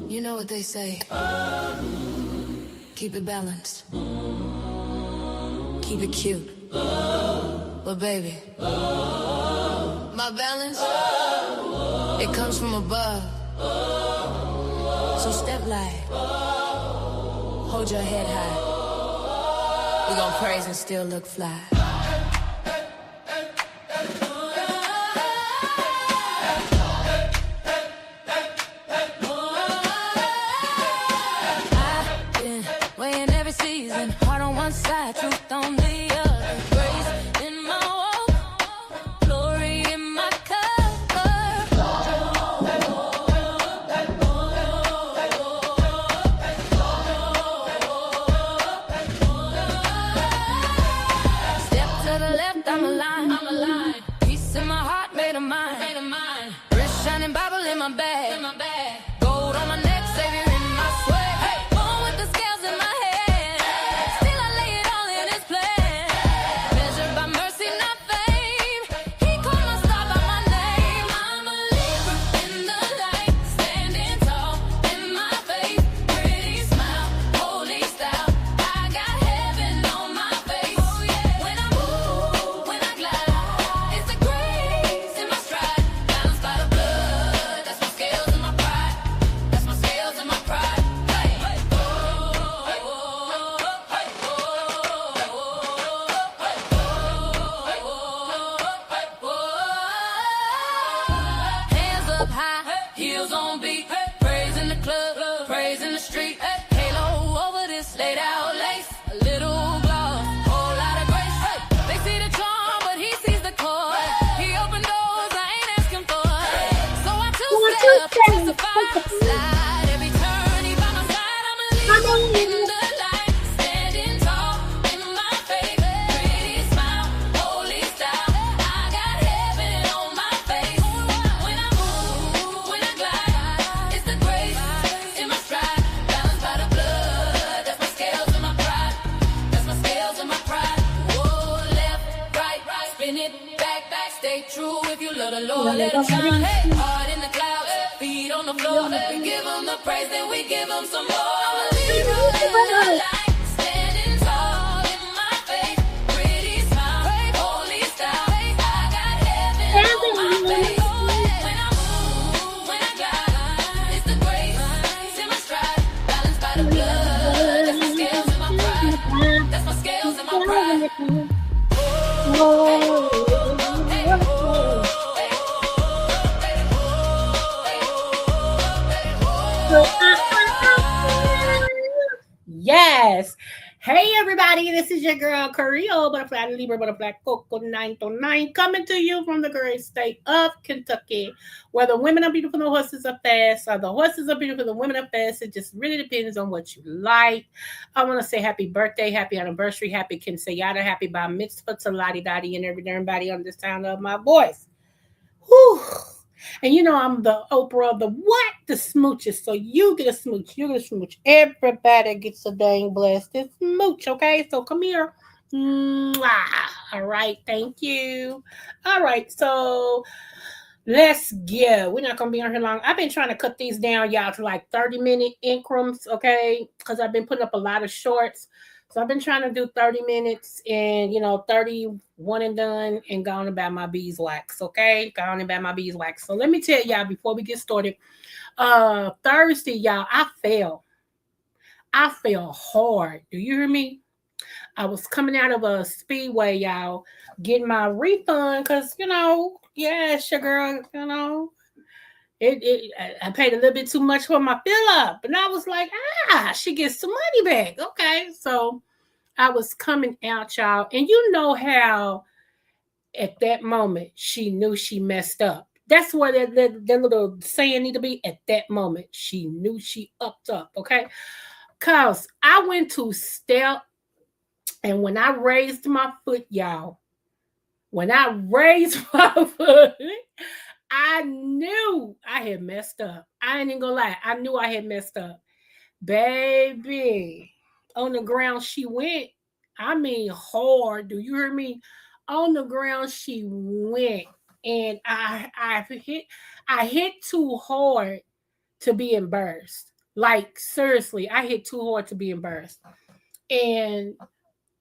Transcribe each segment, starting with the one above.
You know what they say. Keep it balanced. Keep it cute. But baby, my balance, it comes from above. So step light. Hold your head high. We gon' praise and still look fly. Weighing every season, heart on one side, truth on the other. Grace in my walk, glory in my cover. Step to the left, I'm aligned. Peace in my heart, made of mine. Wrist shining, Bible in my bag. Gold on my neck, Savior in my swag. Born with the scales in my head. Still I lay it all in His plan. Measured by mercy, not fame. He called my star by my name. I'm a Libra in the light, standing tall in my faith. Pretty smile, holy style. I got heaven on my face. When I move, when I glide, it's the grace in my stride. Balanced by the blood, that's my scales and my pride. That's my scales and my pride. Hands up high, heels on beat, praise in the club, praise in the street. Halo over this laid out lace, a little gloss, whole lot of grace. They see the charm, but He sees the core. He opened doors I ain't asking for. So I two-step, testify, slide every turn. He by my side, I'm a leader in the light, standing tall in my faith. Pretty smile, holy style. I got heaven on my face. When I move, when I glide, it's the grace in my stride. Balanced by the blood, that's my scales and my pride. That's my scales and my pride. Whoa, left, right, spin it, back, stay true. If you love the Lord, let Him shine. Hey, heart in the clouds, feet on the floor. We give Him the praise, then we give Him some more. I'm a Libra in the light, standing tall in my faith. Pretty smile, holy style. I got heaven on my face. When I move, when I glide, it's the grace in my stride. Balanced by the blood, that's my scales and my pride. That's my scales and my pride. Yes. Hey, everybody. This is your girl, Creole, Butterfly Libra, Butterfly Coco 909, coming to you from the great state of Kentucky, where the women are beautiful, the horses are fast, or the horses are beautiful, the women are fast. It just really depends on what you like. I want to say happy birthday, happy anniversary, happy Kinseyada, happy bar mitzvah to Lottie Dottie and everybody on the sound of my voice. Whew. And you know I'm the Oprah of the what? The smooches. So you get a smooch. You get a smooch. Everybody gets a dang blessed smooch, okay? So come here. Mwah. All right. Thank you. All right. So let's go. We're not going to be on here long. I've been trying to cut these down, y'all, to like 30-minute increments, okay? Because I've been putting up a lot of shorts. So I've been trying to do 30 minutes and, 31 and done and gone about my beeswax, okay? Gone about my beeswax. So let me tell y'all before we get started. Thursday, y'all, I fell hard. Do you hear me? I was coming out of a speedway, y'all, getting my refund because, yeah, it's your girl, I paid a little bit too much for my fill up, and I was like, she gets some money back. Okay, so I was coming out, y'all, and you know how at that moment she knew she messed up. That's where that little saying need to be. At that moment, she knew she upped up. Okay, cause I went to step, and when I raised my foot, y'all, I knew I had messed up. I ain't even gonna lie. I knew I had messed up. Baby, on the ground she went. I mean hard. Do you hear me? On the ground she went. and I hit too hard to be embarrassed. Like seriously, I hit too hard to be embarrassed. And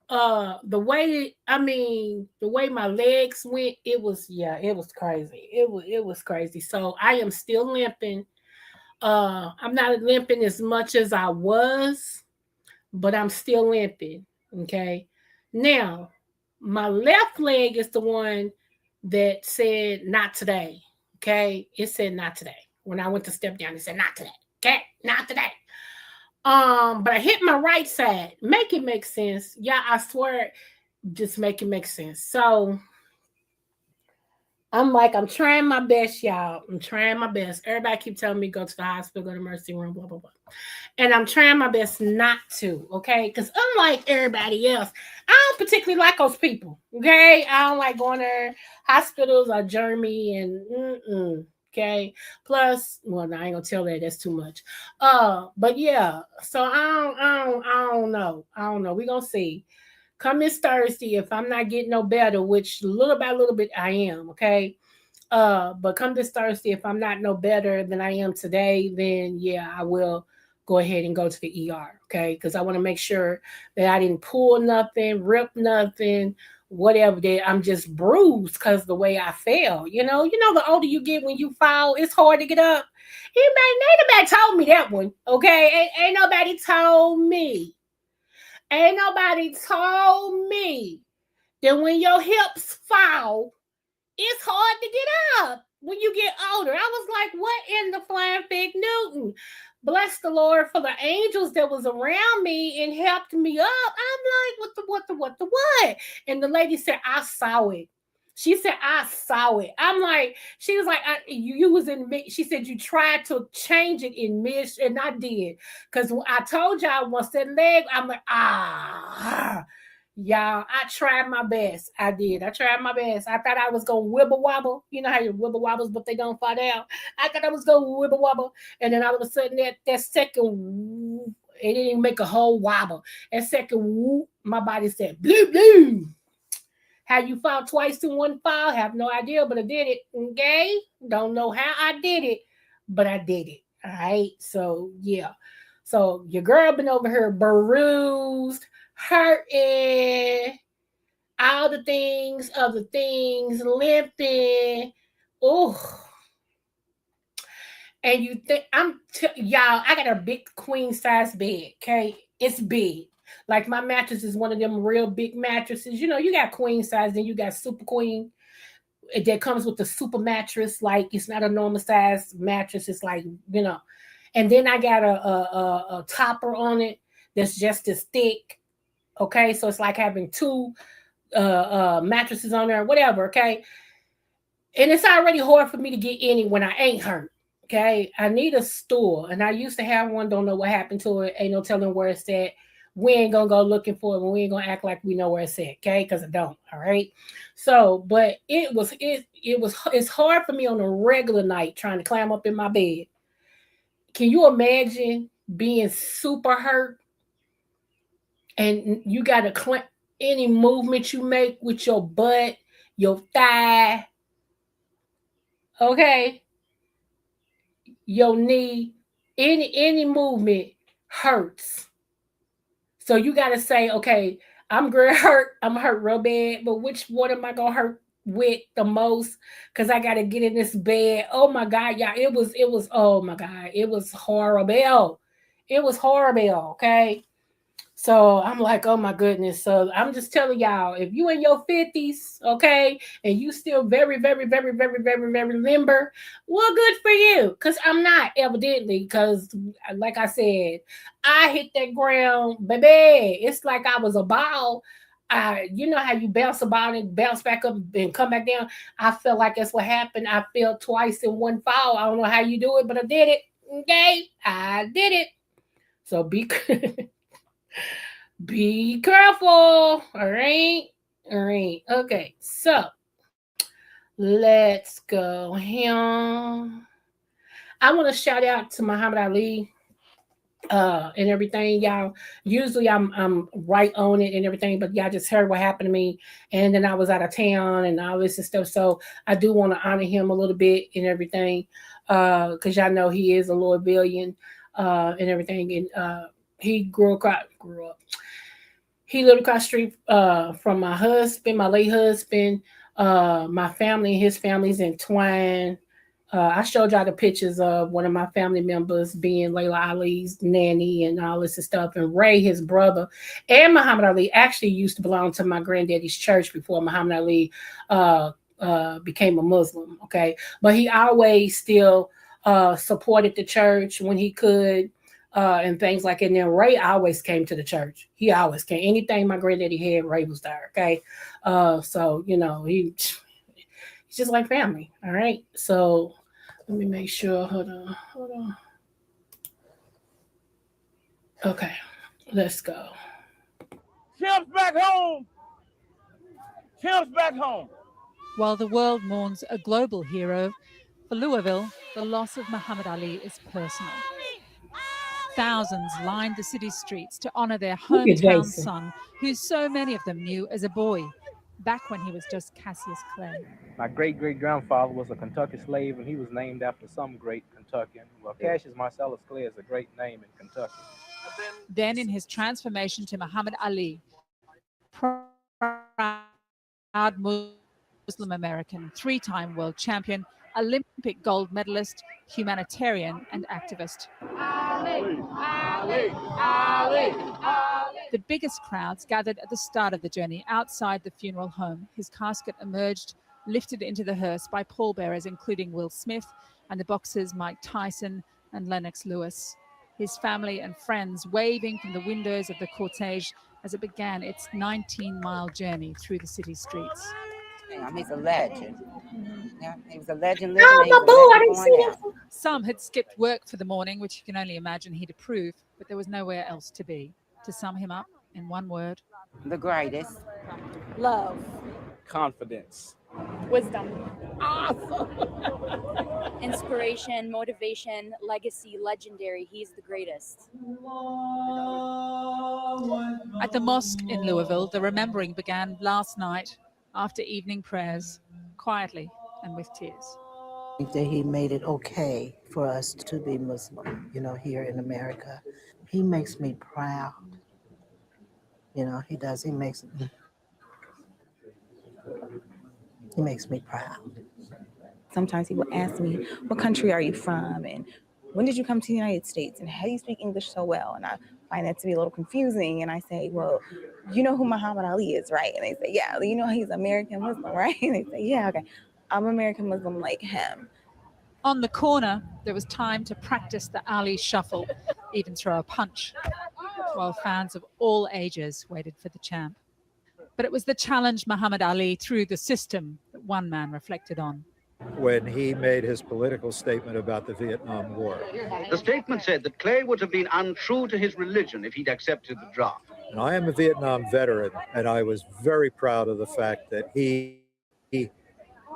the way my legs went, it was, yeah, it was crazy. It was crazy. So I am still limping. I'm not limping as much as I was, but I'm still limping. Okay. Now, my left leg is the one that said not today. Okay. It said not today. When I went to step down, it said not today. Okay, not today. But I hit my right side. Make it make sense. Yeah, I swear, just make it make sense. So I'm like, I'm trying my best, y'all. I'm trying my best. Everybody keep telling me go to the hospital, go to the emergency room, blah, blah, blah. And I'm trying my best not to, okay? Because unlike everybody else, I don't particularly like those people, okay? I don't like going there. Hospitals are germy and okay. Plus, well, no, I ain't gonna tell that. That's too much. But yeah. So I don't know. I don't know. We gonna see. Come this Thursday, if I'm not getting no better, which little by little bit I am, okay. But come this Thursday, if I'm not no better than I am today, then yeah, I will go ahead and go to the ER, okay? Because I want to make sure that I didn't pull nothing, rip nothing, whatever. That I'm just bruised because the way I fell. The older you get when you fall, it's hard to get up. Ain't nobody told me that one, okay? Ain't nobody told me. Ain't nobody told me that when your hips fall, it's hard to get up when you get older. I was like, what in the flying fig Newton? Bless the Lord for the angels that was around me and helped me up. I'm like, what? And the lady said, I saw it. She said, I saw it. I'm like, she was like, you was in mid. She said, you tried to change it in mid, and I did. Because I told y'all once that leg, I'm like, y'all, I tried my best. I did. I tried my best. I thought I was going to wibble wobble. You know how you wibble wobbles, but they don't fall down. I thought I was going to wibble wobble. And then all of a sudden, that second, it didn't even make a whole wobble. That second, whoop, my body said, blue, blue. How you fall twice in one fall, have no idea, but I did it. Okay? Don't know how I did it, but I did it. All right? So, yeah. So, your girl been over here bruised, hurting, all the things, other things, limping. Oh, and you think y'all, I got a big queen size bed, okay? It's big. Like my mattress is one of them real big mattresses. You got queen size, then you got super queen that comes with the super mattress. Like it's not a normal size mattress. It's like, and then I got a topper on it that's just as thick. Okay, so it's like having two mattresses on there, whatever. Okay, and it's already hard for me to get any when I ain't hurt. Okay, I need a stool, and I used to have one. Don't know what happened to it. Ain't no telling where it's at. We ain't gonna go looking for it, and we ain't gonna act like we know where it's at. Okay, because I don't. All right. So, but it's hard for me on a regular night trying to climb up in my bed. Can you imagine being super hurt and you got to clamp any movement you make with your butt, your thigh, okay, your knee, any movement hurts. So you got to say, okay, I'm gonna hurt. I'm hurt real bad, but which one am I gonna hurt with the most? Because I got to get in this bed. Oh my God, yeah, it was. Oh my God, it was horrible. It was horrible. Okay. So I'm like, oh my goodness. So I'm just telling y'all, if you in your 50s, okay, and you still very, very, very, very, very, very limber, well, good for you. Because I'm not, evidently, because like I said, I hit that ground, baby. It's like I was a ball. You know how you bounce a ball and bounce back up and come back down? I felt like that's what happened. I fell twice in one fall. I don't know how you do it, but I did it. Okay, I did it. So be be careful. All right. All right. Okay. So let's go here. I want to shout out to Muhammad Ali. and everything, y'all. Usually I'm right on it and everything, but y'all just heard what happened to me, and then I was out of town and all this and stuff. So I do want to honor him a little bit and everything, because y'all know he is a Lord Billion, and everything, and he grew up. He lived across the street from my husband, my late husband. My family and his family's entwined. I showed y'all the pictures of one of my family members being Layla Ali's nanny and all this and stuff. And Ray, his brother, and Muhammad Ali actually used to belong to my granddaddy's church before Muhammad Ali uh, became a Muslim. Okay, but he always still supported the church when he could. And things like it. And then Ray always came to the church. He always came. Anything my granddaddy had, Ray was there. Okay. So, he's just like family. All right. So let me make sure. Hold on. Hold on. Okay. Let's go. Champs back home. Champs back home. While the world mourns a global hero, for Louisville, the loss of Muhammad Ali is personal. Thousands lined the city streets to honor their hometown son, who so many of them knew as a boy, back when he was just Cassius Clay. My great-great-grandfather was a Kentucky slave, and he was named after some great Kentuckian. Well, Cassius Marcellus Clay is a great name in Kentucky. Then in his transformation to Muhammad Ali, proud Muslim American, three-time world champion, Olympic gold medalist, humanitarian and activist. Ali, Ali, Ali, Ali. The biggest crowds gathered at the start of the journey outside the funeral home. His casket emerged, lifted into the hearse by pallbearers including Will Smith and the boxers Mike Tyson and Lennox Lewis. His family and friends waving from the windows of the cortege as it began its 19-mile journey through the city streets. He's a legend. Yeah, he was a legend. Some had skipped work for the morning, which you can only imagine he'd approve, but there was nowhere else to be. To sum him up in one word: the greatest. Love. Confidence. Wisdom. Awesome. Inspiration, motivation, legacy, legendary. He's the greatest. At the mosque in Louisville, the remembering began last night after evening prayers, quietly and with tears. I think that he made it okay for us to be Muslim, here in America. He makes me proud. He does. He makes me proud. Sometimes he will ask me, what country are you from? And when did you come to the United States? And how do you speak English so well? And I find that to be a little confusing. And I say, well, you know who Muhammad Ali is, right? And they say, yeah, he's American Muslim, right? And they say, yeah, okay. I'm American Muslim like him. On the corner, there was time to practice the Ali shuffle, even throw a punch, while fans of all ages waited for the champ. But it was the challenge Muhammad Ali threw the system that one man reflected on. When he made his political statement about the Vietnam War. The statement said that Clay would have been untrue to his religion if he'd accepted the draft. And I am a Vietnam veteran, and I was very proud of the fact that he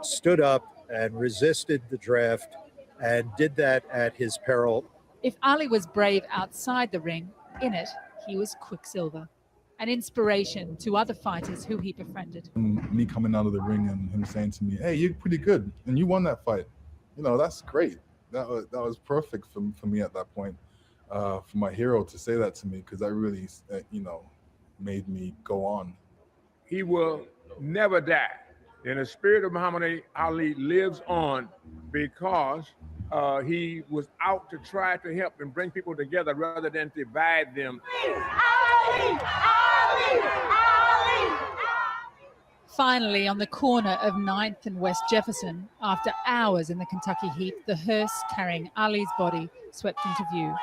stood up and resisted the draft and did that at his peril. If Ali was brave outside the ring, in it, he was Quicksilver. An inspiration to other fighters who he befriended. Me coming out of the ring and him saying to me, hey, you're pretty good, and you won that fight. That's great. That was perfect for me at that point, for my hero to say that to me, because that really, made me go on. He will never die. And the spirit of Muhammad Ali lives on because he was out to try to help and bring people together rather than divide them. Ali! Ali! Ali! Finally, on the corner of 9th and West Jefferson, after hours in the Kentucky heat, the hearse carrying Ali's body swept into view.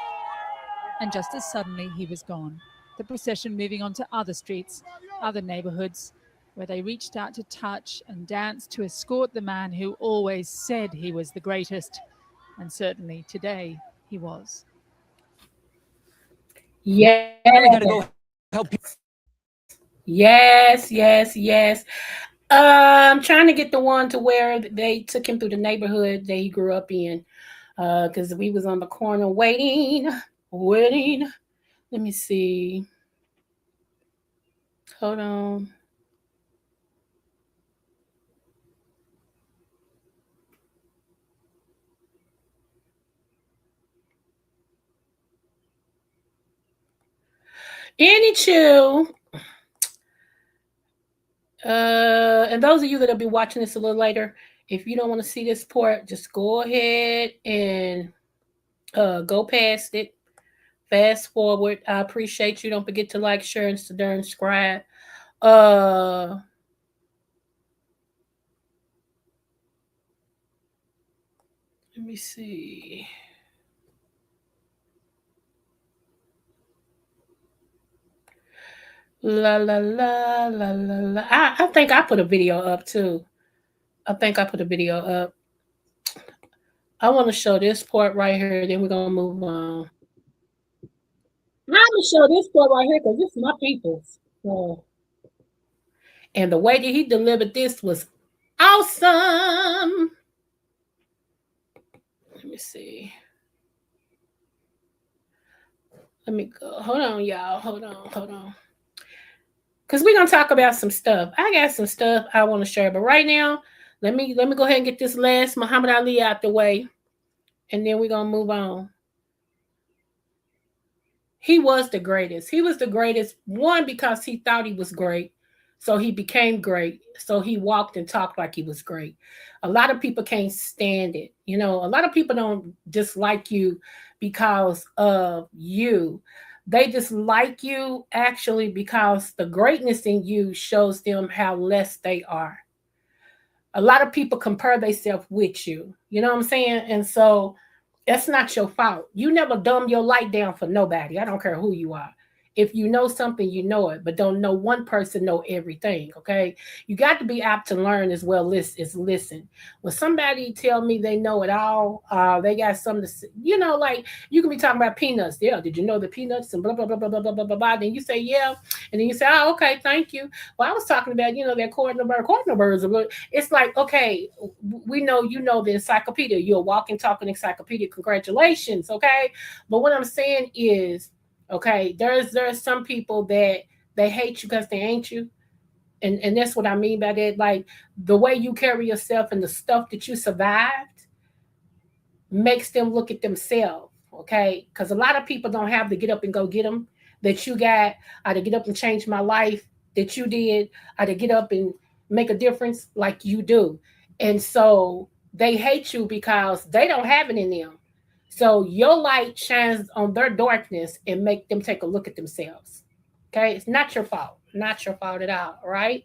And just as suddenly, he was gone. The procession moving on to other streets, other neighborhoods, where they reached out to touch and dance to escort the man who always said he was the greatest. And certainly today, he was. Yeah. We gotta go help you. Yes. I'm trying to get the one to where they took him through the neighborhood that he grew up in, because we was on the corner waiting wedding. Let me see. Hold on. Any chew. And those of you that'll be watching this a little later, if you don't want to see this part, just go ahead and go past it. Fast forward. I appreciate you. Don't forget to like, share, and subscribe. Uh, let me see. La la la la la la. I think I put a video up too. I think I put a video up. I want to show this part right here. Then we're gonna move on. I'm gonna show this part right here because this is my people's. So, and the way that he delivered this was awesome. Let me see. Let me go. Hold on, y'all. Hold on. Because we're gonna talk about some stuff. I got some stuff I want to share, but right now, let me go ahead and get this last Muhammad Ali out the way, and then we're gonna move on. He was the greatest. He was the greatest, one, because he thought he was great. So he became great. So he walked and talked like he was great. A lot of people can't stand it. You know, a lot of people don't dislike you because of you. They dislike you actually because the greatness in you shows them how less they are. A lot of people compare themselves with you. You know what I'm saying? And so that's not your fault. You never dumb your light down for nobody. I don't care who you are. If you know something, you know it, but don't know one person know everything. Okay, you got to be apt to learn as well. Listen. When somebody tell me they know it all, they got something to say. You know, like you can be talking about peanuts. Yeah, did you know the peanuts and blah blah blah blah blah blah blah blah. Then you say yeah, and then you say oh okay, thank you. Well, I was talking about that cardinal birds. It's like okay, we know you know the encyclopedia. You're a walking, talking encyclopedia. Congratulations, okay. But what I'm saying is okay, there's some people that they hate you because they ain't you. And that's what I mean by that. Like the way you carry yourself and the stuff that you survived makes them look at themselves. Okay. Because a lot of people don't have to get up and go get them that you got, or to get up and change my life that you did, or to get up and make a difference like you do. And so they hate you because they don't have it in them. So your light shines on their darkness and make them take a look at themselves. Okay, it's not your fault. Not your fault at all. All right.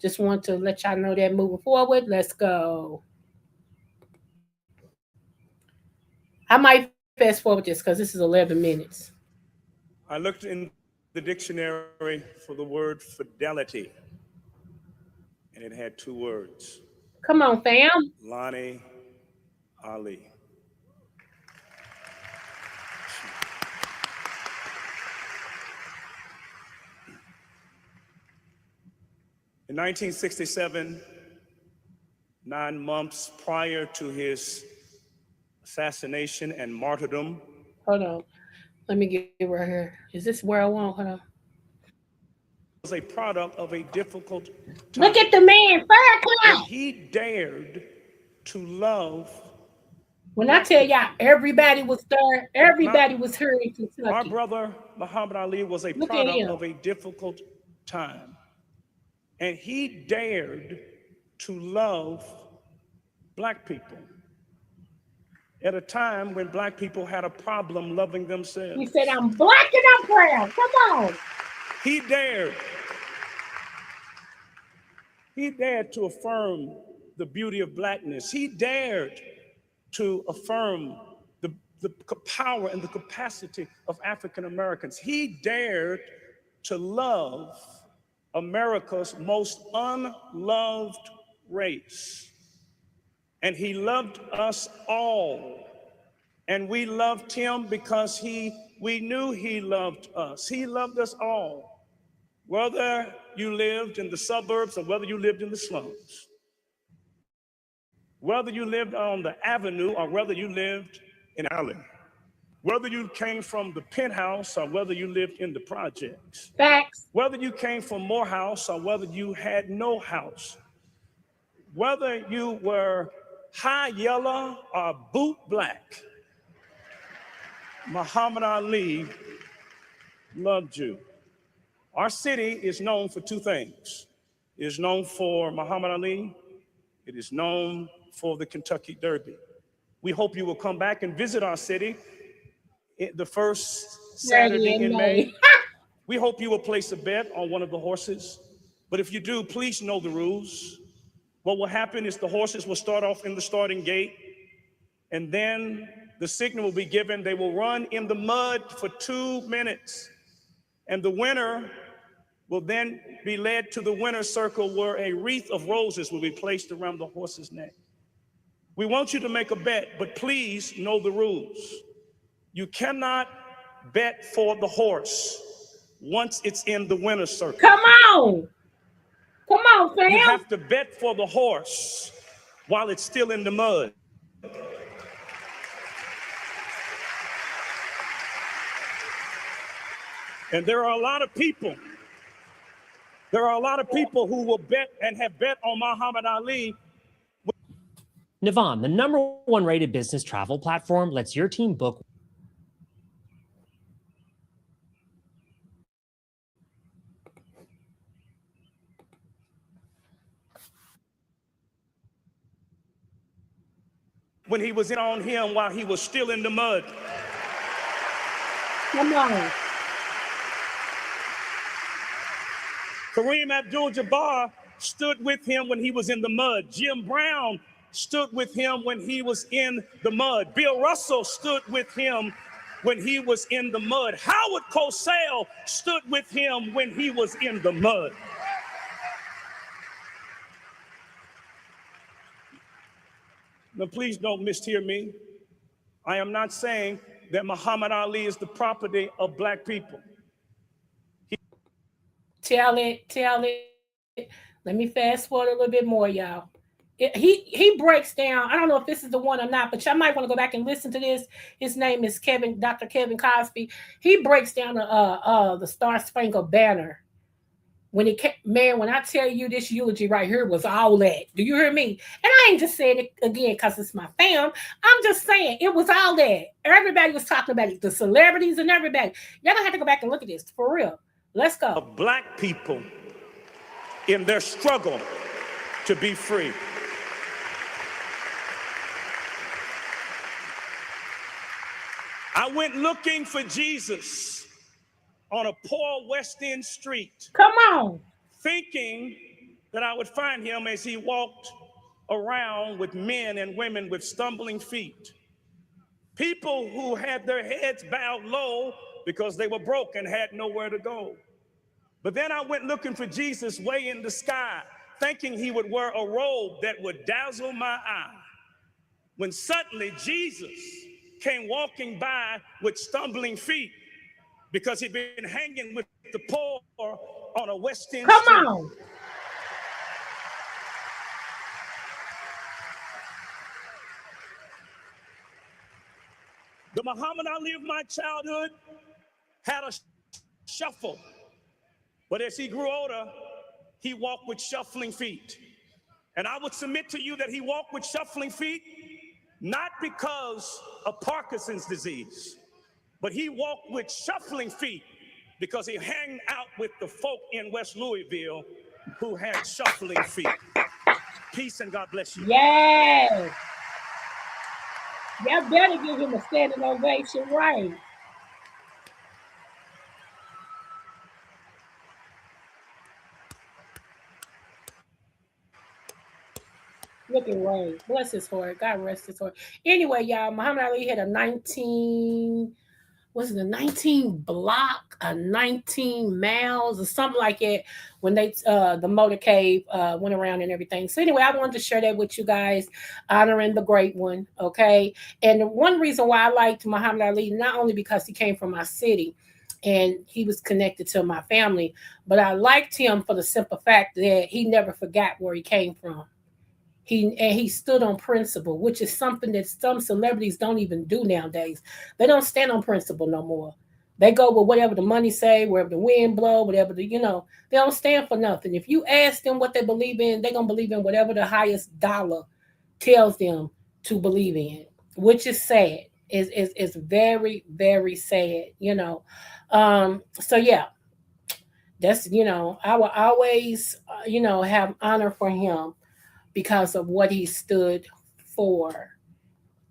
Just want to let y'all know that moving forward. Let's go. I might fast forward this because this is 11 minutes. I looked in the dictionary for the word fidelity, and it had two words. Come on, fam. Lonnie Ali. In 1967, 9 months prior to his assassination and martyrdom. Hold on. Let me get right here. Is this where I want? Hold on. Was a product of a difficult time. Look at the man, and he dared to love. When I tell y'all, everybody was there. Everybody was here in Kentucky. Our brother Muhammad Ali was a product of a difficult time, and he dared to love Black people at a time when Black people had a problem loving themselves. He said, "I'm Black and I'm proud." Come on. He dared. He dared to affirm the beauty of Blackness. He dared to affirm the power and the capacity of African Americans. He dared to love America's most unloved race. And he loved us all. And we loved him because we knew he loved us. He loved us all. Whether you lived in the suburbs or whether you lived in the slums, whether you lived on the avenue or whether you lived in an alley, Whether you came from the penthouse or whether you lived in the projects. Facts. Whether you came from Morehouse or whether you had no house. Whether you were high yellow or boot black, Muhammad Ali loved you. Our city is known for two things. It is known for Muhammad Ali. It is known for the Kentucky Derby. We hope you will come back and visit our city the first Saturday in May. We hope you will place a bet on one of the horses. But if you do, please know the rules. What will happen is the horses will start off in the starting gate, and then the signal will be given. They will run in the mud for 2 minutes, and the winner will then be led to the winner's circle where a wreath of roses will be placed around the horse's neck. We want you to make a bet, but please know the rules. You cannot bet for the horse once it's in the winner's circle. Come on. Come on, fam. You have to bet for the horse while it's still in the mud. And there are a lot of people who will bet and have bet on Muhammad Ali. Navan, the #1 rated business travel platform, lets your team book when he was in on him while he was still in the mud. Come on. Kareem Abdul-Jabbar stood with him when he was in the mud. Jim Brown stood with him when he was in the mud. Bill Russell stood with him when he was in the mud. Howard Cosell stood with him when he was in the mud. Now, please don't mishear me. I am not saying that Muhammad Ali is the property of black people. Tell it. Let me fast forward a little bit more, y'all. He breaks down. I don't know if this is the one or not, but y'all might want to go back and listen to this. His name is Dr. Kevin Cosby. He breaks down the Star Spangled Banner. When I tell you this eulogy right here was all that. Do you hear me? And I ain't just saying it again because it's my fam. I'm just saying it was all that. Everybody was talking about it. The celebrities and everybody. Y'all don't have to go back and look at this for real. Let's go. Of black people in their struggle to be free. I went looking for Jesus on a poor West End street. Come on. Thinking that I would find him as he walked around with men and women with stumbling feet. People who had their heads bowed low because they were broke and had nowhere to go. But then I went looking for Jesus way in the sky, thinking he would wear a robe that would dazzle my eye. When suddenly Jesus came walking by with stumbling feet because he'd been hanging with the poor on a West End street. Come on. The Muhammad Ali of my childhood had a shuffle. But as he grew older, he walked with shuffling feet. And I would submit to you that he walked with shuffling feet, not because of Parkinson's disease, but he walked with shuffling feet because he hung out with the folk in West Louisville who had shuffling feet. Peace and God bless you. Yes. Y'all better give him a standing ovation, right? Look at Ray. Bless his heart. God rest his heart. Anyway, y'all, Muhammad Ali had a 19 block, a 19 miles or something like that when they the motorcade went around and everything. So anyway, I wanted to share that with you guys, honoring the great one, okay? And one reason why I liked Muhammad Ali, not only because he came from my city and he was connected to my family, but I liked him for the simple fact that he never forgot where he came from. He stood on principle, which is something that some celebrities don't even do nowadays. They don't stand on principle no more. They go with whatever the money say, wherever the wind blow, whatever they don't stand for nothing. If you ask them what they believe in, they're gonna believe in whatever the highest dollar tells them to believe in, which is sad. Is very, very sad, So yeah, that's I will always have honor for him because of what he stood for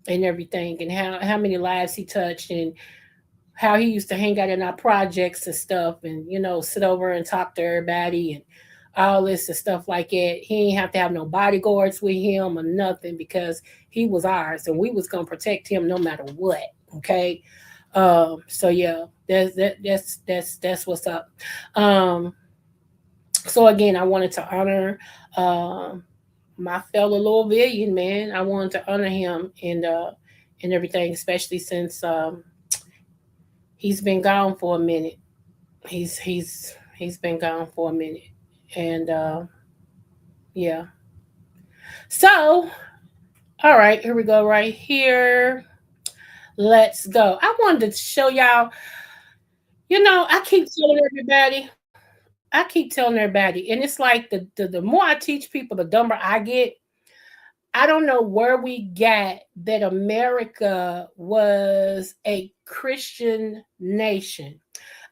and everything, and how many lives he touched, and how he used to hang out in our projects and stuff, and sit over and talk to everybody and all this and stuff like that. He ain't have to have no bodyguards with him or nothing, because he was ours and we was gonna protect him no matter what. Okay. So yeah, that's what's up. So again, I wanted to honor my fellow Louisvillian, man. I wanted to honor him and everything, especially since he's been gone for a minute. He's been gone for a minute. And yeah. So, all right, here we go right here. Let's go. I wanted to show y'all, I keep telling everybody, and it's like the more I teach people, the dumber I get. I don't know where we got that America was a Christian nation.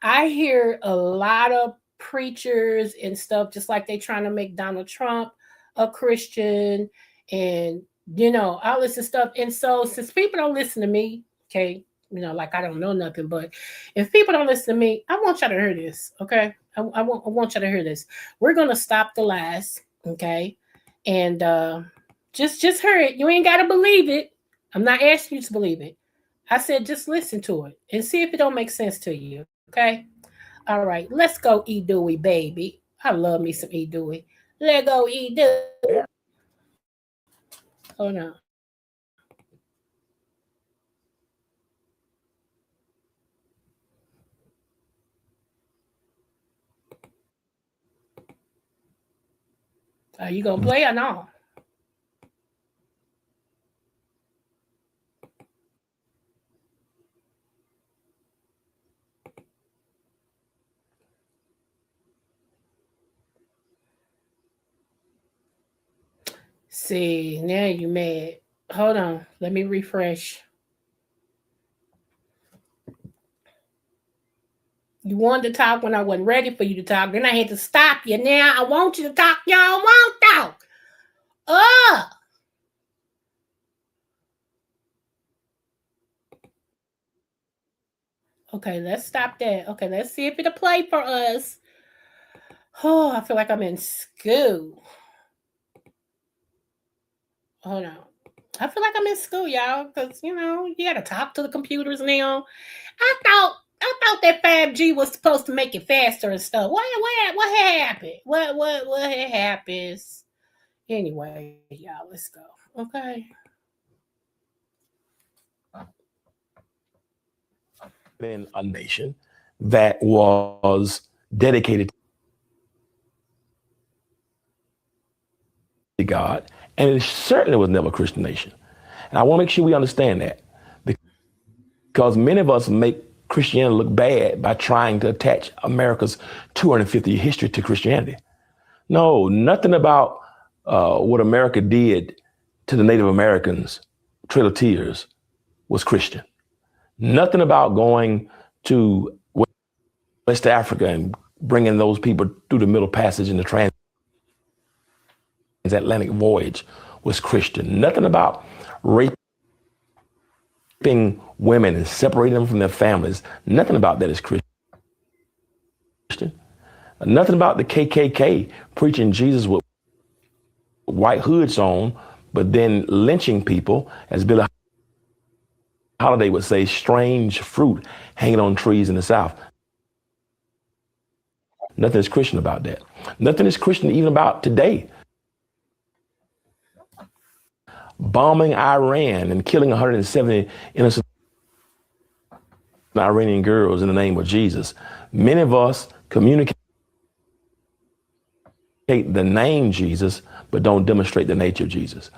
I hear a lot of preachers and stuff, just like they trying to make Donald Trump a Christian, and all this and stuff. And so since people don't listen to me, okay, like I don't know nothing, but if people don't listen to me, I want y'all to hear this, okay? I want y'all to hear this. We're gonna stop the lies, okay? And just hear it. You ain't gotta believe it. I'm not asking you to believe it. I said just listen to it and see if it don't make sense to you, okay? All right, let's go E. Dewey, baby. I love me some E. Dewey. Let go E. Dewey. Oh no. Are you gonna play or no? See, now you mad. Hold on, let me refresh. You wanted to talk when I wasn't ready for you to talk. Then I had to stop you. Now I want you to talk. Y'all won't talk. Okay, let's stop that. Okay, let's see if it'll play for us. Oh, I feel like I'm in school. Hold on. I feel like I'm in school, y'all, because you gotta talk to the computers now. I thought that 5G was supposed to make it faster and stuff. What happened? What happens? Anyway, y'all, let's go. Okay. In a nation that was dedicated to God, and it certainly was never a Christian nation. And I want to make sure we understand that, because many of us make Christianity look bad by trying to attach America's 250-year history to Christianity. No, nothing about what America did to the Native Americans, Trail of Tears, was Christian. Nothing about going to West Africa and bringing those people through the Middle Passage in the transatlantic voyage was Christian. Nothing about raping women and separating them from their families. Nothing about that is Christian. Nothing about the KKK preaching Jesus with white hoods on, but then lynching people, as Billie Holiday would say, strange fruit hanging on trees in the South. Nothing is Christian about that. Nothing is Christian even about today. Bombing Iran and killing 170 innocent Iranian girls in the name of Jesus. Many of us communicate the name Jesus, but don't demonstrate the nature of Jesus.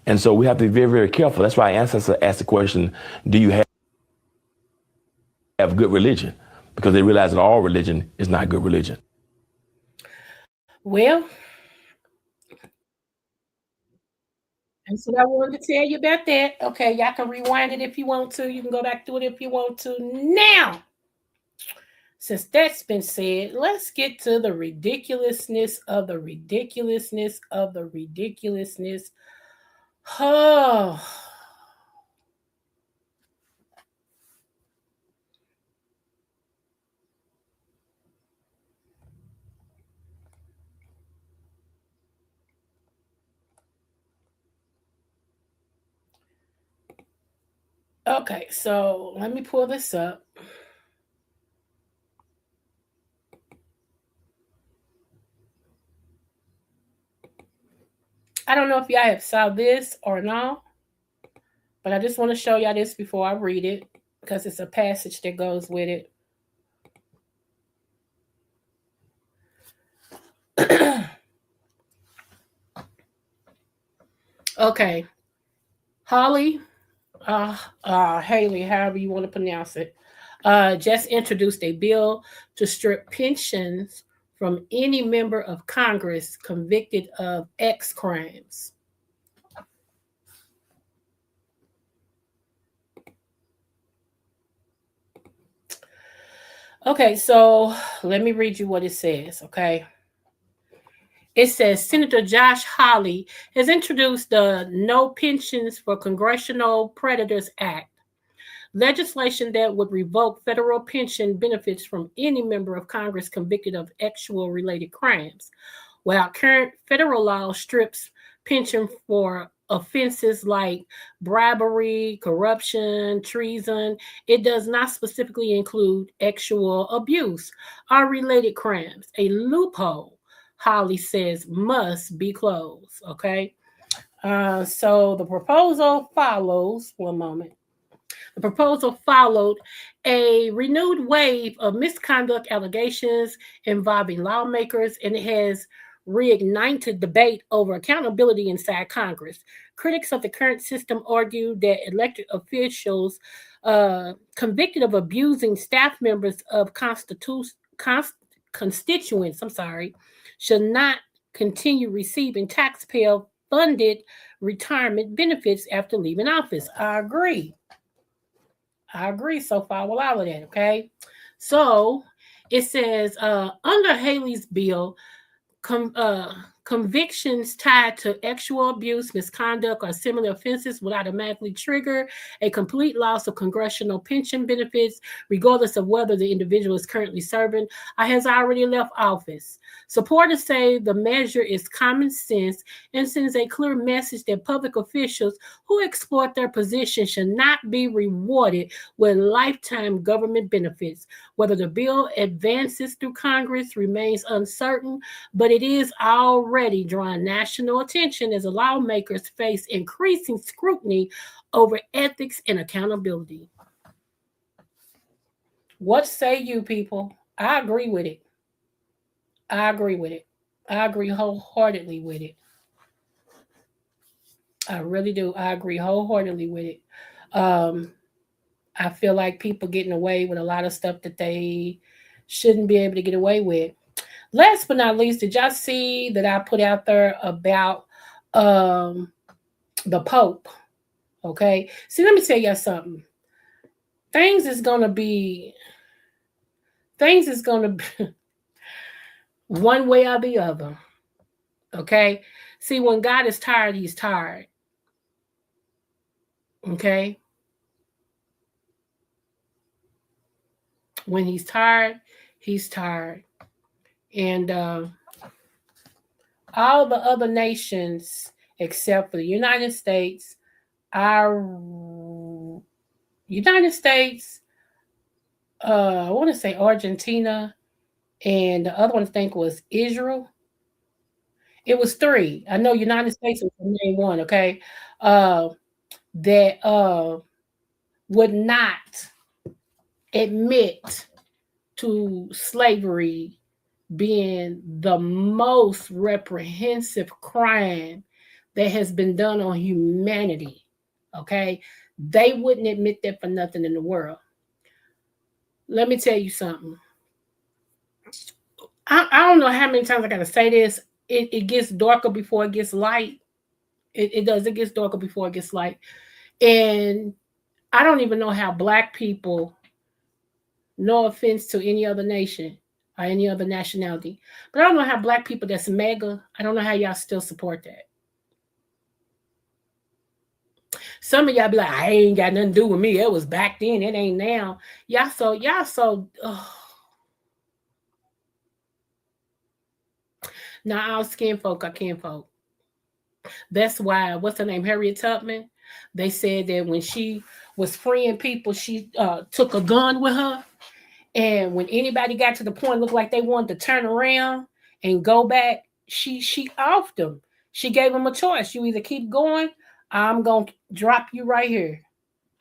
And so we have to be very, very careful. That's why ancestors asked the question, do you have good religion? Because they realize that all religion is not good religion. Well, and so I wanted to tell you about that. Okay, y'all can rewind it if you want to. You can go back to it if you want to. Now, since that's been said, let's get to the ridiculousness of the ridiculousness of the ridiculousness. Oh. Okay, so let me pull this up. I don't know if y'all have saw this or not, but I just want to show y'all this before I read it because it's a passage that goes with it. Okay. Hawley, Haley, however you want to pronounce it, just introduced a bill to strip pensions from any member of Congress convicted of X crimes. Okay, so let me read you what it says, okay? It says Senator Josh Hawley has introduced the No Pensions for Congressional Predators Act, legislation that would revoke federal pension benefits from any member of Congress convicted of actual related crimes. While current federal law strips pension for offenses like bribery, corruption, treason, it does not specifically include actual abuse or related crimes. A loophole, Hawley says, must be closed. Okay. So the proposal follows. One moment. The proposal followed a renewed wave of misconduct allegations involving lawmakers, and it has reignited debate over accountability inside Congress. Critics of the current system argue that elected officials convicted of abusing staff members of constituents, should not continue receiving taxpayer-funded retirement benefits after leaving office. I agree so far with all of that, okay? So it says under Haley's bill, convictions tied to actual abuse, misconduct, or similar offenses would automatically trigger a complete loss of congressional pension benefits, regardless of whether the individual is currently serving or has already left office. Supporters say the measure is common sense and sends a clear message that public officials who exploit their position should not be rewarded with lifetime government benefits. Whether the bill advances through Congress remains uncertain, but it is already drawing national attention as lawmakers face increasing scrutiny over ethics and accountability. What say you, people? I agree with it. I agree wholeheartedly with it. I really do. I agree wholeheartedly with it. I feel like people getting away with a lot of stuff that they shouldn't be able to get away with. Last but not least, did y'all see that I put out there about the Pope? Okay. See, let me tell y'all something. Things is going to be one way or the other. Okay. See, when God is tired, he's tired. Okay. When he's tired, he's tired. And all the other nations, except for the United States, I want to say Argentina, and the other one I think was Israel. It was three. I know United States was the main one, okay? That would not admit to slavery being the most reprehensive crime that has been done on humanity. Okay? They wouldn't admit that for nothing in the world. Let me tell you something. I don't know how many times I gotta say this. It gets darker before it gets light. It does. It gets darker before it gets light. And I don't even know how black people, no offense to any other nation or any other nationality, but I don't know how black people that's mega, I don't know how y'all still support that. Some of y'all be like, I ain't got nothing to do with me. It was back then. It ain't now. Y'all so. Now, our skin folk are kinfolk. That's why, what's her name, Harriet Tubman? They said that when she was freeing people, she took a gun with her. And when anybody got to the point, looked like they wanted to turn around and go back, she offed them. She gave them a choice. You either keep going, I'm going to drop you right here.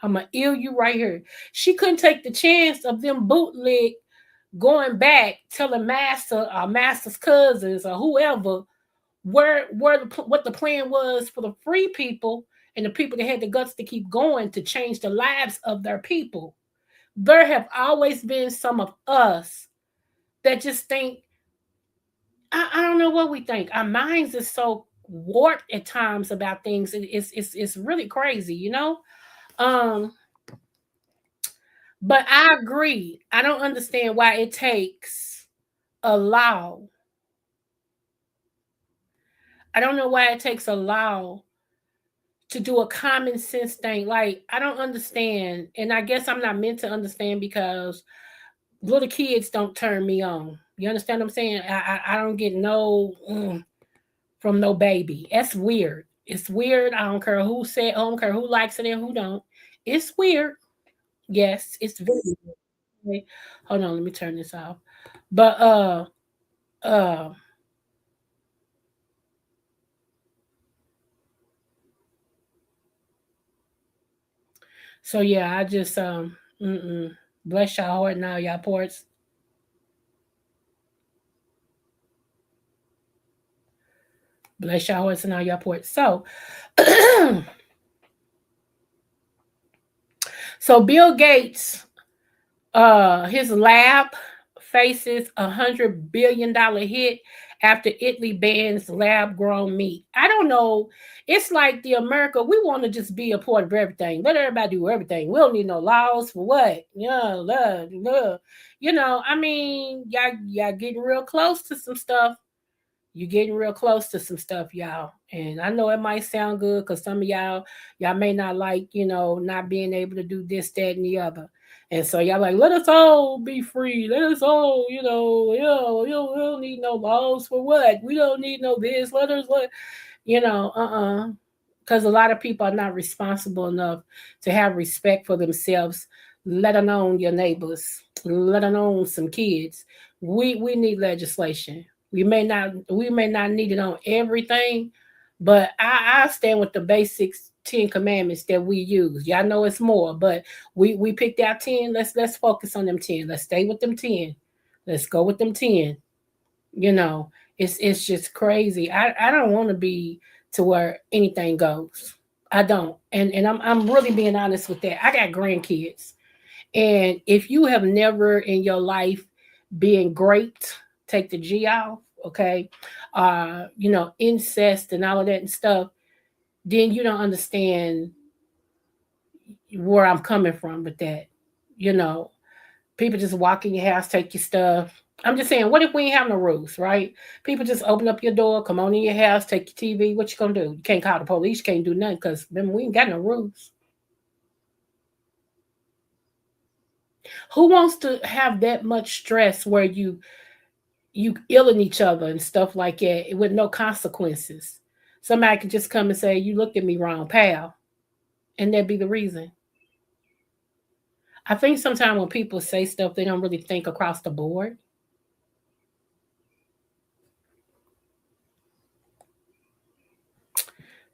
I'm going to ill you right here. She couldn't take the chance of them bootleg going back, telling master or master's cousins or whoever what the plan was for the free people and the people that had the guts to keep going to change the lives of their people. There have always been some of us that just think, I don't know what we think. Our minds are so warped at times about things. It's really crazy, you know? But I agree. I don't understand why it takes a law. I don't know why it takes a law to do a common sense thing. Like, I don't understand. And I guess I'm not meant to understand because little kids don't turn me on. You understand what I'm saying? I don't get no from no baby. That's weird. It's weird. I don't care who said, I don't care who likes it and who don't. It's weird. Yes, it's very weird. Hold on, let me turn this off. But uh so yeah, I just bless y'all heart now, y'all ports. Bless y'all hearts and all y'all ports. So so Bill Gates, his lab faces $100 billion hit after Italy bans lab grown meat. I don't know. It's like the America, we want to just be a part of everything. Let everybody do everything. We don't need no laws for what? Yeah, you know, I mean, y'all getting real close to some stuff. You're getting real close to some stuff, y'all. And I know it might sound good because some of y'all may not like, you know, not being able to do this, that, and the other. And so y'all like, let us all be free. Let us all, you know, we don't need no laws for what? We don't need no this. You know, because a lot of people are not responsible enough to have respect for themselves, let alone your neighbors, let alone some kids. We need legislation. We may not need it on everything, but I stand with the basics 10 commandments that we use. Y'all know it's more, but we picked out 10. Let's focus on them 10. Let's stay with them 10. Let's go with them 10. You know, it's just crazy. I don't want to be to where anything goes. I don't. And I'm really being honest with that. I got grandkids. And if you have never in your life been great, take the G off, okay? You know, incest and all of that and stuff, then you don't understand where I'm coming from with that. You know, people just walk in your house, take your stuff. I'm just saying, what if we ain't have no rules, right? People just open up your door, come on in your house, take your TV. What you gonna do? You can't call the police, you can't do nothing because remember, we ain't got no rules. Who wants to have that much stress where you illing each other and stuff like that with no consequences? Somebody could just come and say, you looked at me wrong, pal. And that'd be the reason. I think sometimes when people say stuff, they don't really think across the board.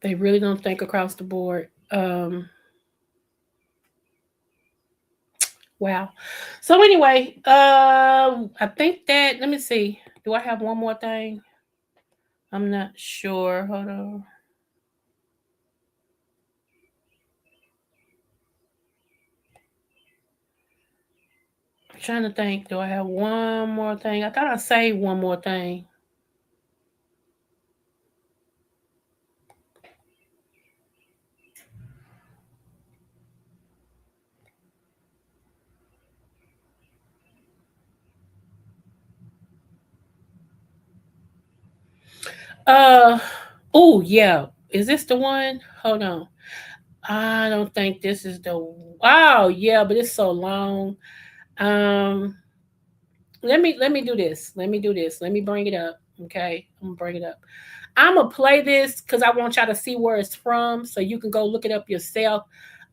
They really don't think across the board. Wow. So anyway, I think that let me see. Do I have one more thing? I'm not sure. Hold on. I'm trying to think. Do I have one more thing? I thought I saved one more thing. Uh oh yeah. Is this the one? Hold on. I don't think this is the wow, yeah, but it's so long. Um let me do this. Let me do this. Let me bring it up. Okay. I'm gonna bring it up. I'm gonna play this because I want y'all to see where it's from so you can go look it up yourself.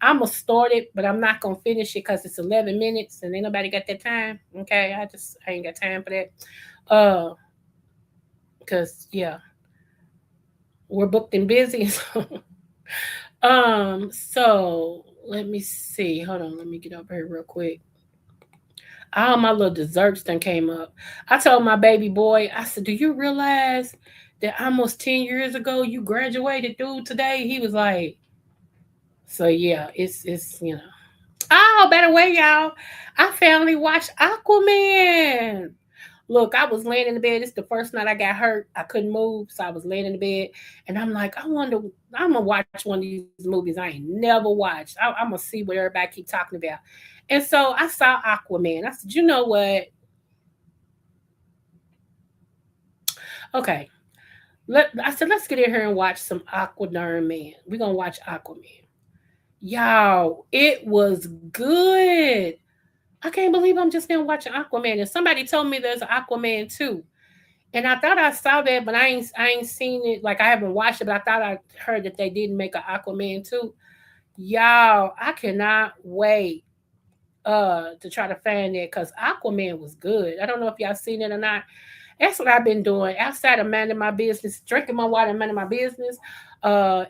I'm gonna start it, but I'm not gonna finish it because it's 11 minutes and ain't nobody got that time. Okay, I ain't got time for that. Because yeah, we're booked and busy. So let me see. Hold on, let me get up here real quick. All my little desserts then came up. I told my baby boy, I said, "Do you realize that almost 10 years ago you graduated, dude, today?" He was like, so yeah, it's. Oh, better way, y'all. I finally watched Aquaman. Look, I was laying in the bed. It's the first night I got hurt. I couldn't move, so I was laying in the bed, and I'm like, I wonder. I'm gonna watch one of these movies I ain't never watched. I'm gonna see what everybody keep talking about. And so I saw Aquaman. I said, you know what? Okay. I said, let's get in here and watch some Aquadarn Man. We're gonna watch Aquaman. Y'all, it was good. I can't believe I'm just now watching Aquaman. And somebody told me there's an Aquaman too. And I thought I saw that, but I ain't seen it. Like I haven't watched it, but I thought I heard that they didn't make an Aquaman too. Y'all, I cannot wait to try to find that because Aquaman was good. I don't know if y'all seen it or not. That's what I've been doing outside of minding my business, drinking my water and minding my business, and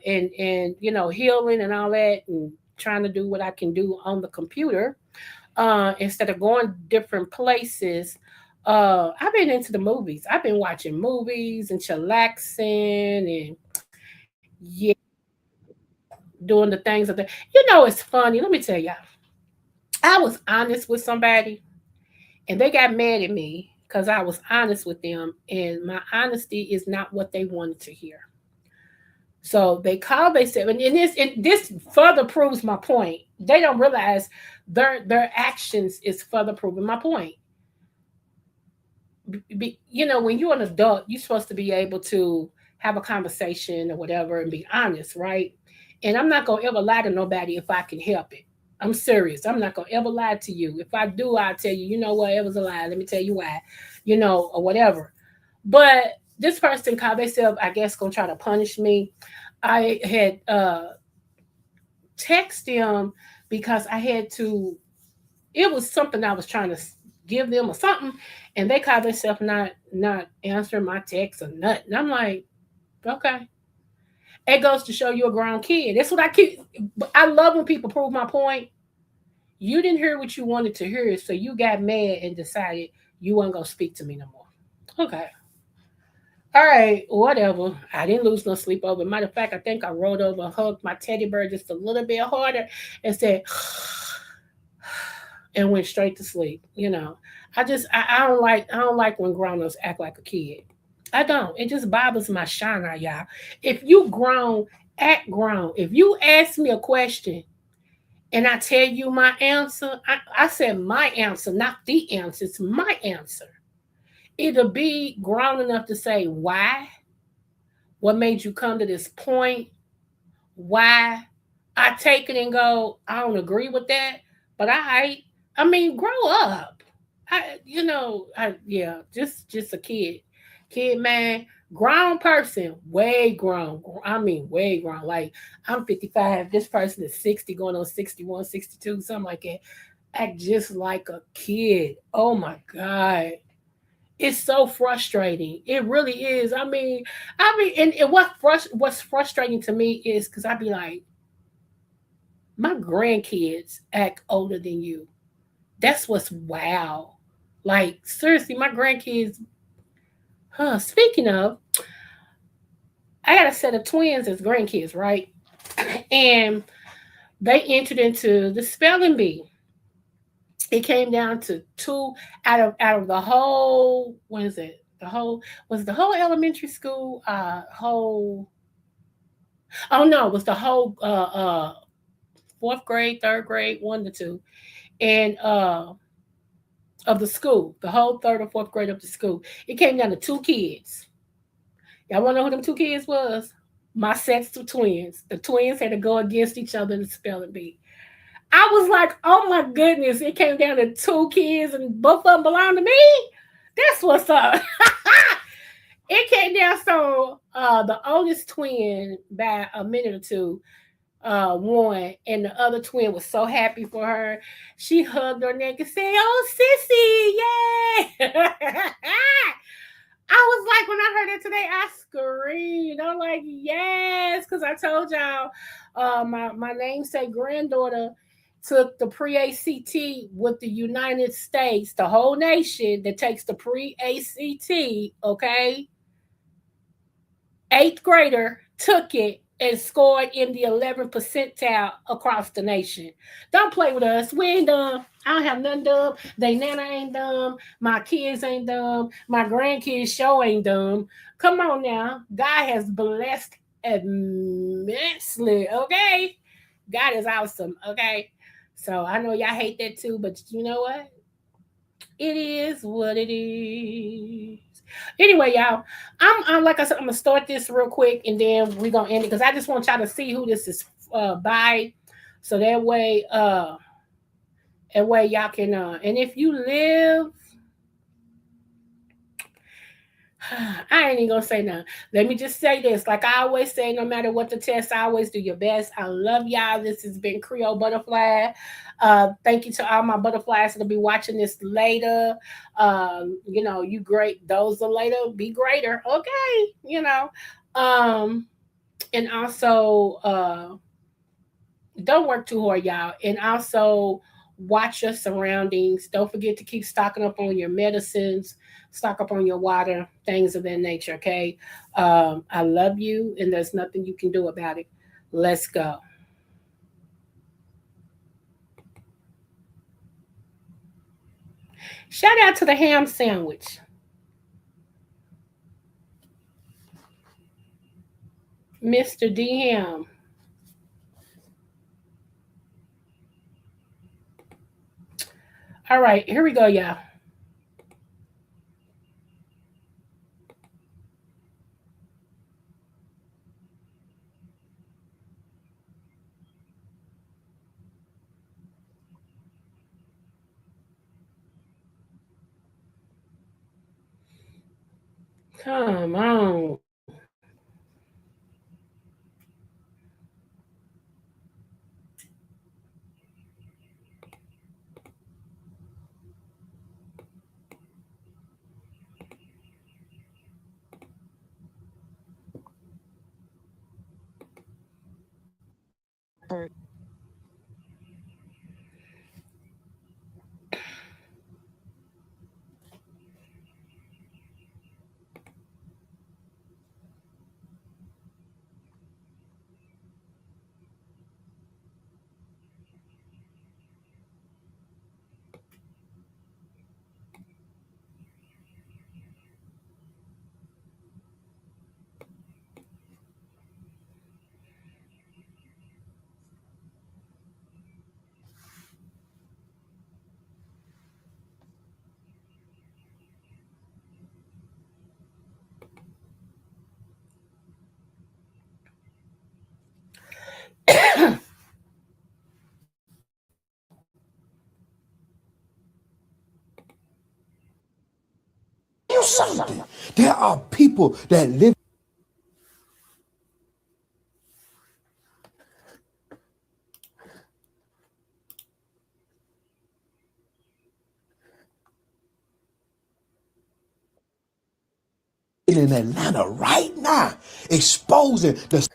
healing and all that, and trying to do what I can do on the computer instead of going different places. I've been into the movies. I've been watching movies and chillaxing and yeah, doing the things of the. It's funny. Let me tell y'all. I was honest with somebody, and they got mad at me because I was honest with them, and my honesty is not what they wanted to hear. So they called. They said, and this further proves my point. They don't realize their actions is further proving my point. When you're an adult, you're supposed to be able to have a conversation or whatever and be honest, right? And I'm not gonna ever lie to nobody if I can help it. I'm serious. I'm not gonna ever lie to you. If I do, I'll tell you, you know what, it was a lie. Let me tell you why, or whatever. But this person called themselves, I guess, gonna try to punish me. I had text them because I had to. It was something I was trying to give them or something, and they called themselves not answering my text or nothing. I'm like, okay. It goes to show you a grown kid. That's what I keep. I love when people prove my point. You didn't hear what you wanted to hear, so you got mad and decided you weren't gonna speak to me no more. Okay. All right, whatever. I didn't lose no sleep over. Matter of fact, I think I rolled over and hugged my teddy bear just a little bit harder and said, and went straight to sleep. I don't like when grown-ups act like a kid. I don't. It just bothers my shine, y'all. If you grown, act grown. If you ask me a question and I tell you my answer, I said my answer, not the answer. It's my answer. It'll be grown enough to say why, what made you come to this point, why. I take it and go, I don't agree with that, but I mean, grow up. Yeah, just a kid, man, grown person, way grown. I mean, way grown. Like I'm 55. This person is 60, going on 61, 62, something like that. Act just like a kid. Oh my god. It's so frustrating. It really is. And what's frustrating to me is because I'd be like, my grandkids act older than you. That's what's wow. Like seriously, my grandkids Speaking of, I got a set of twins as grandkids, right? And they entered into the spelling bee. It came down to two out of the whole. What is it? The whole elementary school. Whole. Oh no, it was the whole fourth grade, third grade, 1 to 2, and of the school, the whole third or fourth grade of the school. It came down to two kids. Y'all want to know who them two kids was? My sets of twins. The twins had to go against each other in the spelling bee. I was like, oh my goodness, it came down to two kids and both of them belong to me. That's what's up. It came down so the oldest twin by a minute or two won, and the other twin was so happy for her. She hugged her neck and said, "Oh, sissy, yay!" I was like, when I heard it today, I screamed. I'm like, yes, because I told y'all my namesake granddaughter took the pre-ACT with the United States, the whole nation that takes the pre-ACT, okay? 8th grader took it and scored in the 11th percentile across the nation. Don't play with us. We ain't dumb. I don't have nothing dumb. They nana ain't dumb. My kids ain't dumb. My grandkids show ain't dumb. Come on now. God has blessed immensely, okay? God is awesome, okay? So I know y'all hate that too, but you know what? It is what it is. Anyway, y'all, I'm like I said, I'm gonna start this real quick and then we're gonna end it because I just want y'all to see who this is by, so that way y'all can and if you live, I ain't even gonna say nothing. Let me just say this. Like I always say, no matter what the test, I always do your best. I love y'all. This has been Creole Butterfly. Thank you to all my butterflies that'll be watching this later. You great. Those are later. Be greater. Okay. And also don't work too hard, y'all. And also watch your surroundings. Don't forget to keep stocking up on your medicines, stock up on your water, things of that nature, okay? I love you, and there's nothing you can do about it. Let's go. Shout out to the ham sandwich. Mr. D. Ham. All right, here we go, y'all. Come on. You something. There are people that live in Atlanta right now, exposing the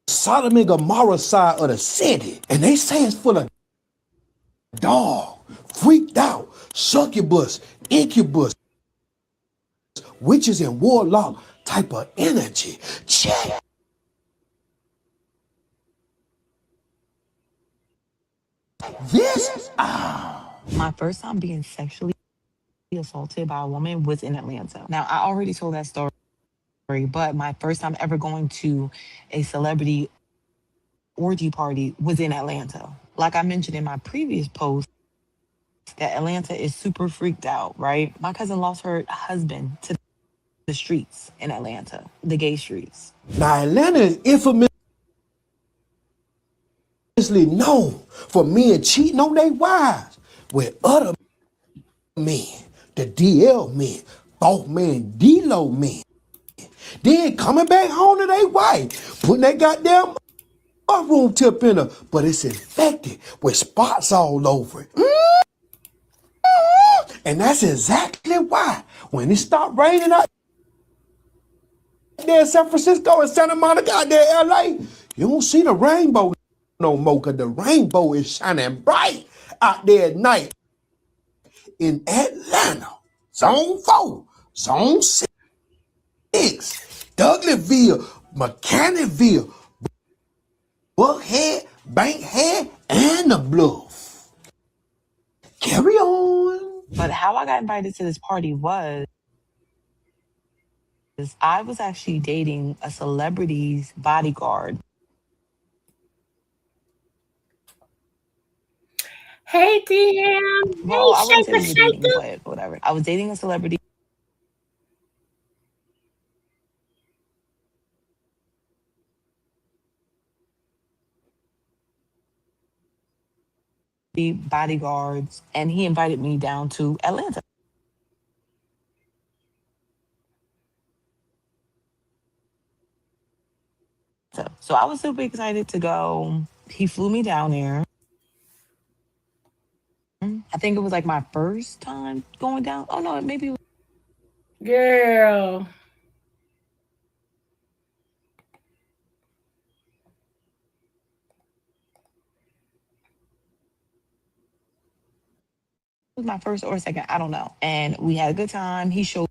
Sodom and Gomorrah side of the city. And they say it's full of dog, freaked out, succubus, incubus, witches and warlock type of energy. Check. This My first time being sexually assaulted by a woman was in Atlanta. Now, I already told that story, but my first time ever going to a celebrity orgy party was in Atlanta. Like I mentioned in my previous post, that Atlanta is super freaked out, right? My cousin lost her husband to the streets in Atlanta, the gay streets. Now, Atlanta is infamously known for men cheating on their wives with other men, the DL men, both men, D-Lo men. Then coming back home to their wife, putting that goddamn room tip in her, but it's infected with spots all over it. And that's exactly why when it stopped raining out there in San Francisco and Santa Monica out there in LA, you don't see the rainbow no more, because the rainbow is shining bright out there at night. In Atlanta, Zone 4, Zone 6, Douglasville, Mechanicville, Buckhead, Bankhead, and the Bluff. Carry on. But how I got invited to this party was I was actually dating a celebrity's bodyguard. Hey, DM. Well, I Hey, wouldn't say we were shaker, dating, but whatever. I was dating a celebrity bodyguards, and he invited me down to Atlanta. So I was super excited to go. He flew me down there. I think it was like my first time going down. Oh no, maybe it was Girl. my first or second. I don't know. And we had a good time. He showed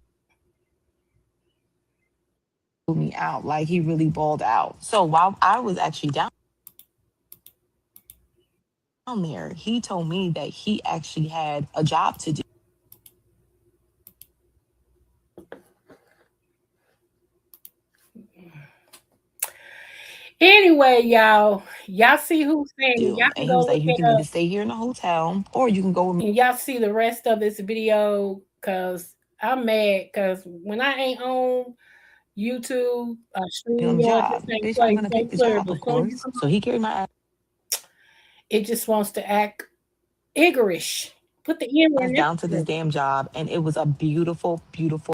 me out. Like he really balled out. So while I was actually down there, he told me that he actually had a job to do. Anyway, y'all see who's saying it. Y'all And can he go was look like, you it can up. either stay here in the hotel or you can go with me. And y'all see the rest of this video, because I'm mad, because when I ain't on YouTube, On the job. Bitch, I'm gonna take the job, of course. So he carried my ass it just wants to act Iggerish. Put the M in down to this damn job, and it was a beautiful, beautiful.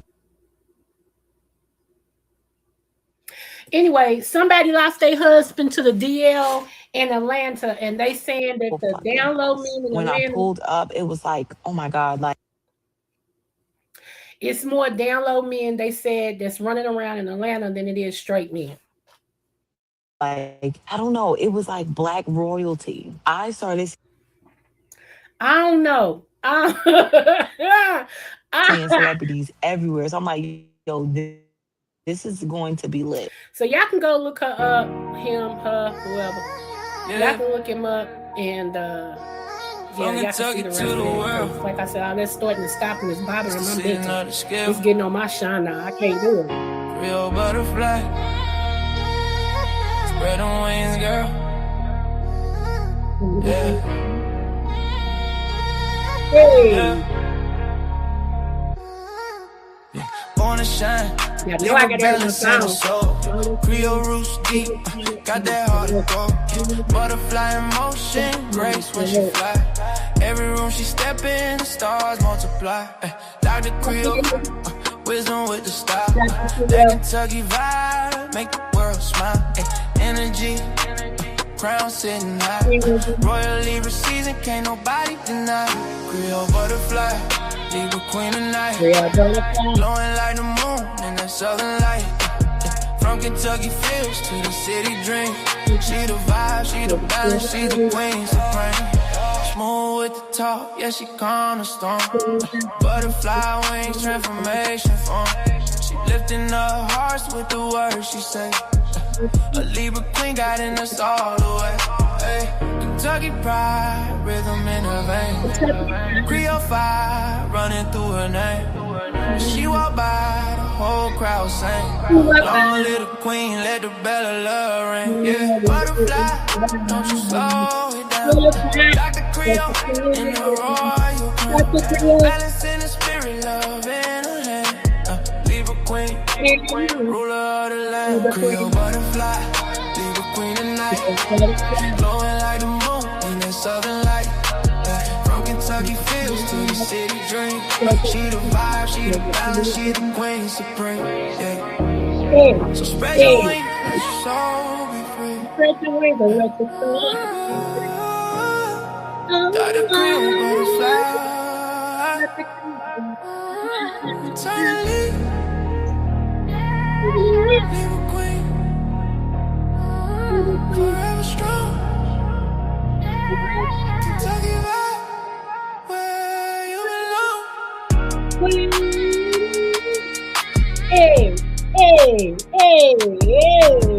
Anyway, somebody lost their husband to the DL in Atlanta, and they saying that the download men in When I Atlanta, pulled up, it was like, oh my God, like it's more download men, they said, that's running around in Atlanta than it is straight men. I don't know. It was like black royalty. I started I don't know. seeing celebrities everywhere. So I'm like, yo, this is going to be lit. So y'all can go look her up, him, her, whoever. Y'all can look him up, and yeah, y'all can see the rest of it. Like I said, that's starting to stop and it's bothering my bitch. It's getting on my shine now. I can't do it. Real butterfly. Spread on wings, girl. Yeah. Hey. Born to shine. Yeah, no, I got that sound. Creole roots deep. Got that heart to go. Butterfly in motion. Grace when she fly. Every room she step in, the stars multiply. Dr.Creole. Wisdom with the style. That Kentucky vibe. Make the world smile. Energy. Crown sitting high. Royal Libra season. Can't nobody deny. Creole butterfly. Libra queen tonight. Glowing like the moon in that southern light. From Kentucky fields to the city dream. She the vibe, she the balance, she the queen supreme. Smooth with the talk, yeah, she cornerstone. Butterfly wings, transformation form. lifting up hearts with the words she say. A Libra queen guiding us all the way. Hey, Kentucky pride, rhythm in her veins. Creole fire running through her name. She walk by, the whole crowd sing. Long little queen, let the bell of love ring. Yeah, butterfly, don't you slow it down. Dr.Creole in the royal crown. Balance in the spirit, love in her hand. Libra queen, ruler of the land. Creole butterfly, Libra queen tonight. Glowing like the moon in that southern light. From Kentucky fields to the city dream. She the vibe, she the balance, she the queen supreme. Yeah. So spread your wings, let your soul be free. Spread your wings and let your soul Dr.Creole butterfly. Eternally, Libra queen, forever strong. Kentucky vibe, where you belong. Hey, hey, hey, hey.